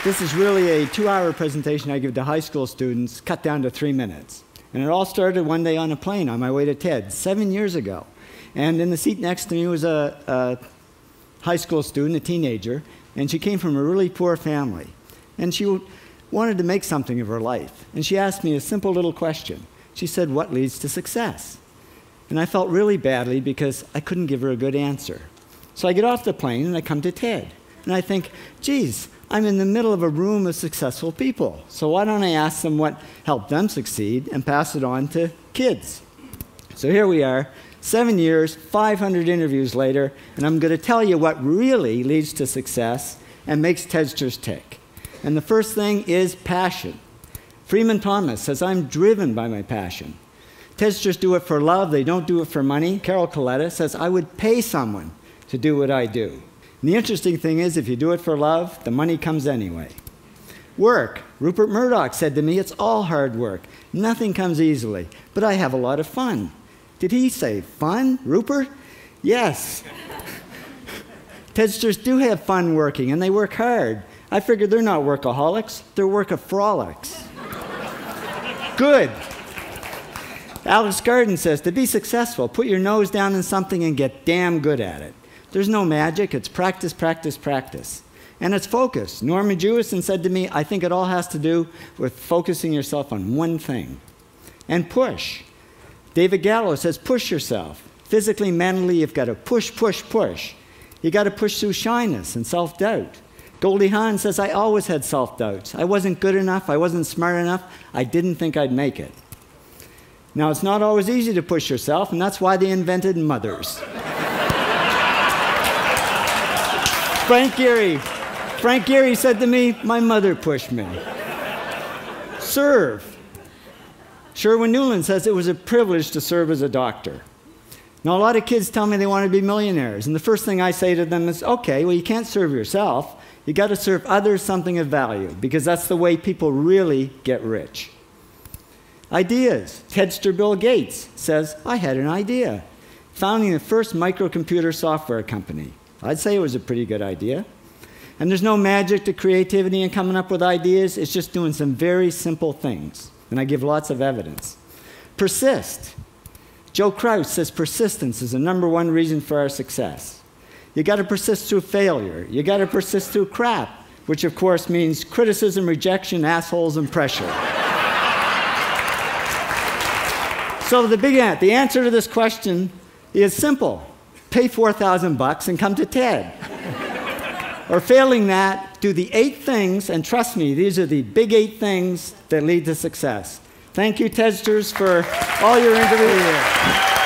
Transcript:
This is really a 2-hour presentation I give to high school students, cut down to 3 minutes. And it all started one day on a plane on my way to TED, 7 years ago. And in the seat next to me was a high school student, a teenager, and she came from a really poor family. And she wanted to make something of her life. And she asked me a simple little question. She said, "What leads to success?" And I felt really badly because I couldn't give her a good answer. So I get off the plane and I come to TED. And I think, geez, I'm in the middle of a room of successful people. So why don't I ask them what helped them succeed and pass it on to kids? So here we are, 7 years, 500 interviews later, and I'm going to tell you what really leads to success and makes TEDsters tick. And the first thing is passion. Freeman Thomas says, "I'm driven by my passion." TEDsters do it for love, they don't do it for money. Carol Coletta says, "I would pay someone to do what I do." And the interesting thing is, if you do it for love, the money comes anyway. Work. Rupert Murdoch said to me, "It's all hard work. Nothing comes easily, but I have a lot of fun." Did he say fun, Rupert? Yes. TEDsters do have fun working, and they work hard. I figure they're not workaholics, they're workaholics. Good. Alex Garden says, to be successful, put your nose down in something and get damn good at it. There's no magic, it's practice, practice, practice. And it's focus. Norman Jewison said to me, "I think it all has to do with focusing yourself on one thing." And push. David Gallo says, push yourself. Physically, mentally, you've got to push, push, push. You've got to push through shyness and self-doubt. Goldie Hawn says, "I always had self-doubts. I wasn't good enough, I wasn't smart enough, I didn't think I'd make it." Now, it's not always easy to push yourself, and that's why they invented mothers. Frank Gehry said to me, "My mother pushed me." Serve. Sherwin Newland says it was a privilege to serve as a doctor. Now, a lot of kids tell me they want to be millionaires, and the first thing I say to them is, okay, well, you can't serve yourself. You got to serve others something of value, because that's the way people really get rich. Ideas. TEDster Bill Gates says, "I had an idea." Founding the first microcomputer software company. I'd say it was a pretty good idea. And there's no magic to creativity and coming up with ideas. It's just doing some very simple things. And I give lots of evidence. Persist. Joe Kraus says persistence is the #1 reason for our success. You got to persist through failure. You got to persist through crap, which of course means criticism, rejection, assholes, and pressure. So the answer to this question is simple. Pay $4,000 and come to TED. Or failing that, do the 8 things, and trust me, these are the big 8 things that lead to success. Thank you, TEDsters, for all your interviews.